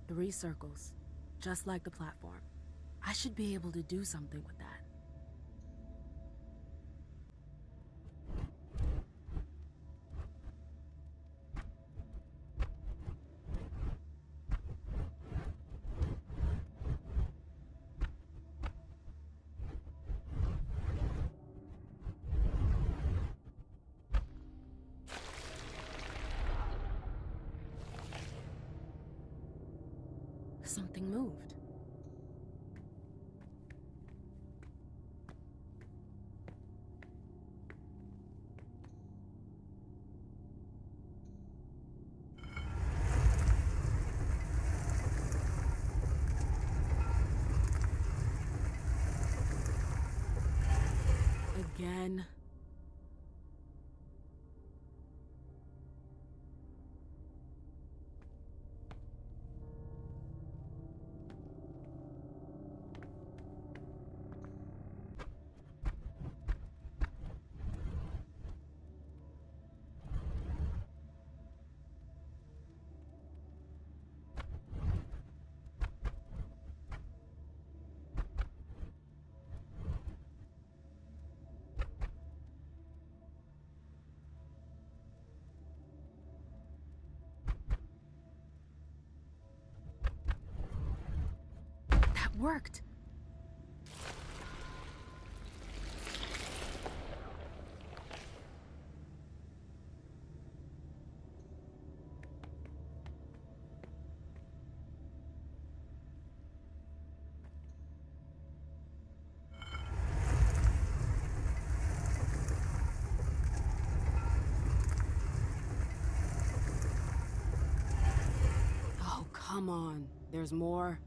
Three circles, just like the platform. I should be able to do something with that. Something moved. Again. Worked. Oh, come on. There's more.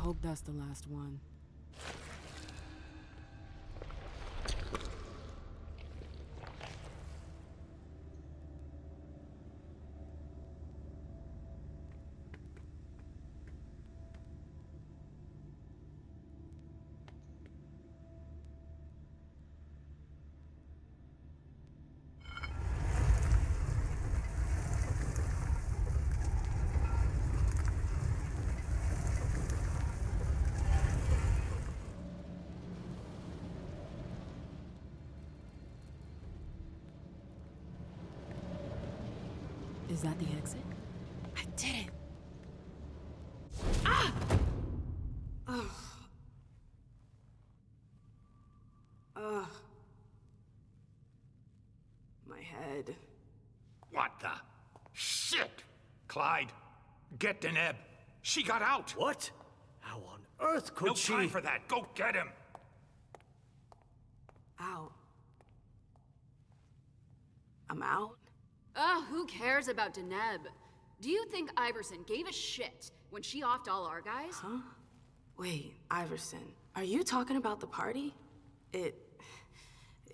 hope that's the last one. Is that the exit? I did it! Ah! Ugh. Ugh. My head. What the? Shit! Clyde, get Deneb. She got out! What? How on earth could she? No time for that. Go get him! Out. I'm out? Who cares about Deneb? Do you think Iversen gave a shit when she offed all our guys? Huh? Wait, Iversen, are you talking about the party? It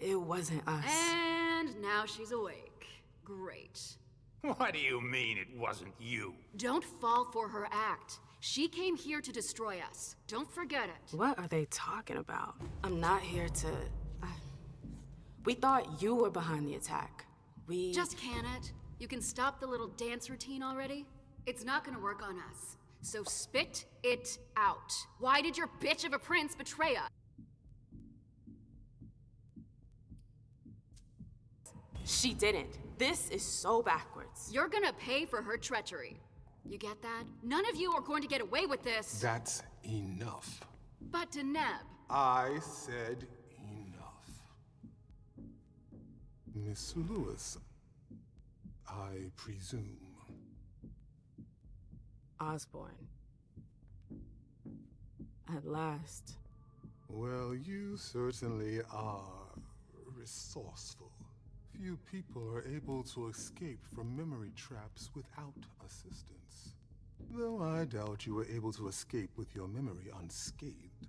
wasn't us. And now she's awake. Great. What do you mean it wasn't you? Don't fall for her act. She came here to destroy us. Don't forget it. What are they talking about? I'm not here to... We thought you were behind the attack. Just can it? You can stop the little dance routine already? It's not gonna work on us. So spit it out. Why did your bitch of a prince betray us? She didn't. This is so backwards. You're gonna pay for her treachery. You get that? None of you are going to get away with this. That's enough. But Deneb. I said enough. Miss Lewis, I presume. Osborne. At last. Well, you certainly are resourceful. Few people are able to escape from memory traps without assistance. Though I doubt you were able to escape with your memory unscathed.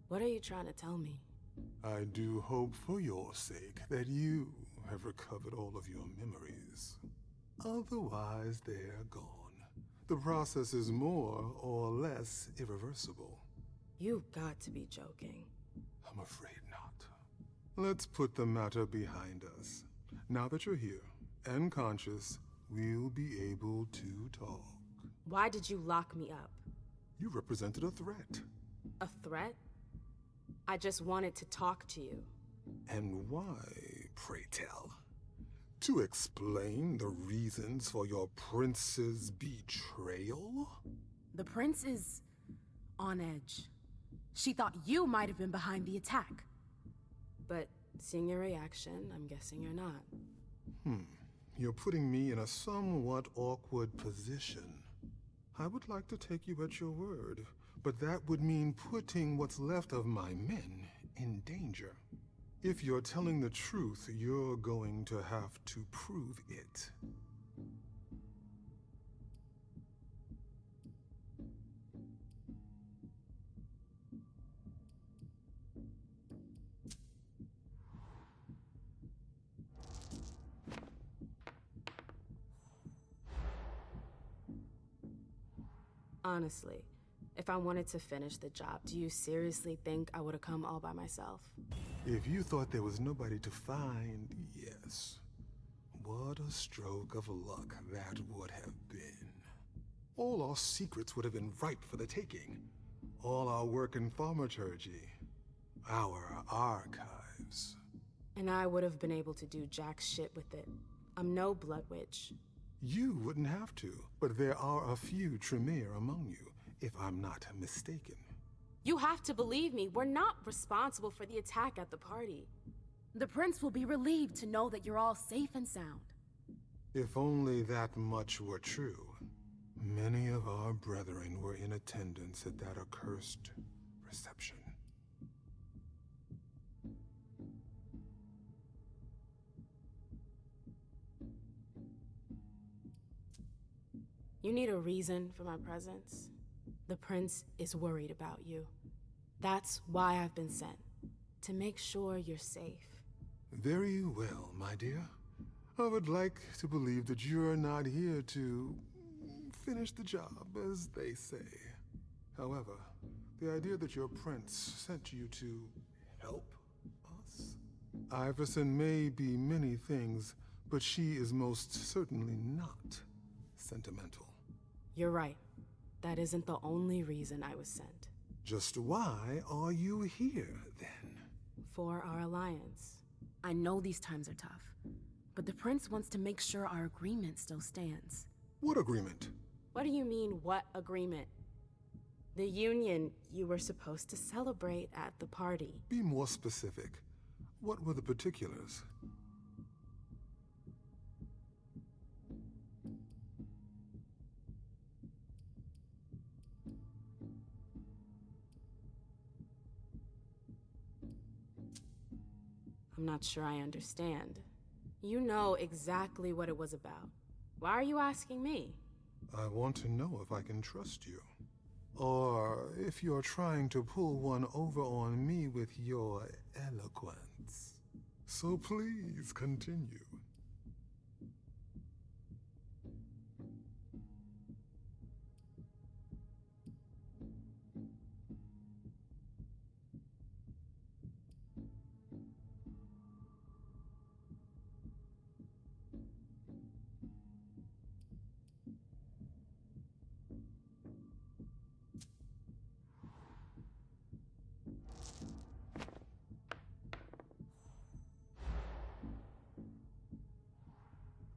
What are you trying to tell me? I do hope for your sake that you have recovered all of your memories. Otherwise, they're gone. The process is more or less irreversible. You've got to be joking. I'm afraid not. Let's put the matter behind us. Now that you're here and conscious, we'll be able to talk. Why did you lock me up? You represented a threat. A threat? I just wanted to talk to you. And why, pray tell? To explain the reasons for your prince's betrayal? The prince is on edge. She thought you might have been behind the attack. But seeing your reaction, I'm guessing you're not. You're putting me in a somewhat awkward position. I would like to take you at your word, but that would mean putting what's left of my men in danger. If you're telling the truth, you're going to have to prove it. Honestly, if I wanted to finish the job, do you seriously think I would have come all by myself? If you thought there was nobody to find, yes. What a stroke of luck that would have been. All our secrets would have been ripe for the taking. All our work in thaumaturgy. Our archives. And I would have been able to do jack shit with it. I'm no blood witch. You wouldn't have to, but there are a few Tremere among you, if I'm not mistaken. You have to believe me, we're not responsible for the attack at the party. The prince will be relieved to know that you're all safe and sound. If only that much were true. Many of our brethren were in attendance at that accursed reception. You need a reason for my presence. The prince is worried about you. That's why I've been sent. To make sure you're safe. Very well, my dear. I would like to believe that you're not here to finish the job, as they say. However, the idea that your prince sent you to help us? Iversen may be many things, but she is most certainly not sentimental. You're right. That isn't the only reason I was sent. Just why are you here, then? For our alliance. I know these times are tough, but the prince wants to make sure our agreement still stands. What agreement? What do you mean, what agreement? The union you were supposed to celebrate at the party. Be more specific. What were the particulars? I'm not sure I understand. You know exactly what it was about. Why are you asking me? I want to know if I can trust you. Or if you're trying to pull one over on me with your eloquence. So please continue.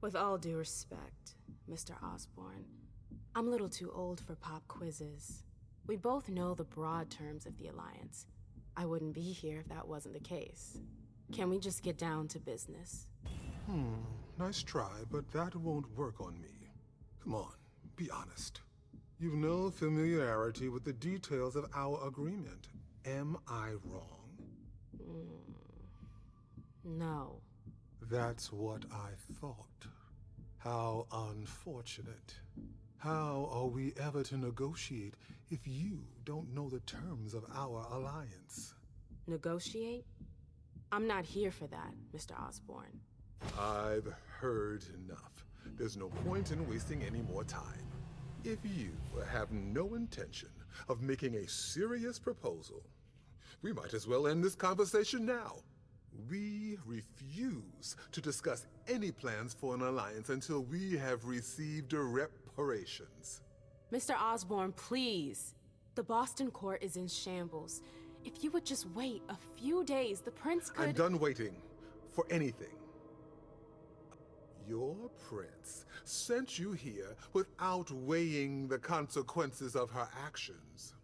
With all due respect, Mr. Osborn, I'm a little too old for pop quizzes. We both know the broad terms of the Alliance. I wouldn't be here if that wasn't the case. Can we just get down to business? Nice try, but that won't work on me. Come on, be honest. You've no familiarity with the details of our agreement. Am I wrong? No. That's what I thought. How unfortunate. How are we ever to negotiate if you don't know the terms of our alliance? Negotiate? I'm not here for that, Mr. Osborn. I've heard enough. There's no point in wasting any more time. If you have no intention of making a serious proposal, we might as well end this conversation now. We refuse to discuss any plans for an alliance until we have received reparations. Mr. Osborn, please. The Boston court is in shambles. If you would just wait a few days, the prince could— I'm done waiting for anything. Your prince sent you here without weighing the consequences of her actions.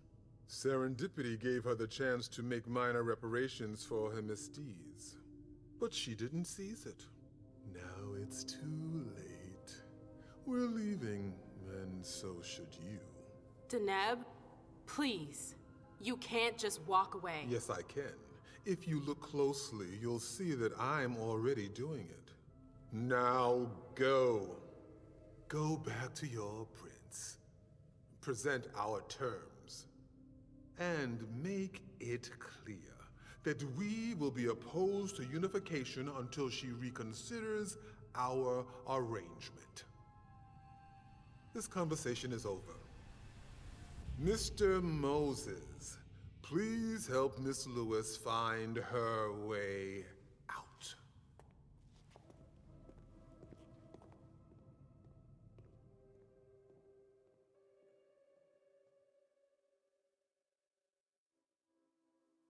Serendipity gave her the chance to make minor reparations for her misdeeds. But she didn't seize it. Now it's too late. We're leaving, and so should you. Deneb, please. You can't just walk away. Yes, I can. If you look closely, you'll see that I'm already doing it. Now go. Go back to your prince. Present our terms. And make it clear that we will be opposed to unification until she reconsiders our arrangement. This conversation is over. Mr. Moses, please help Miss Lewis find her way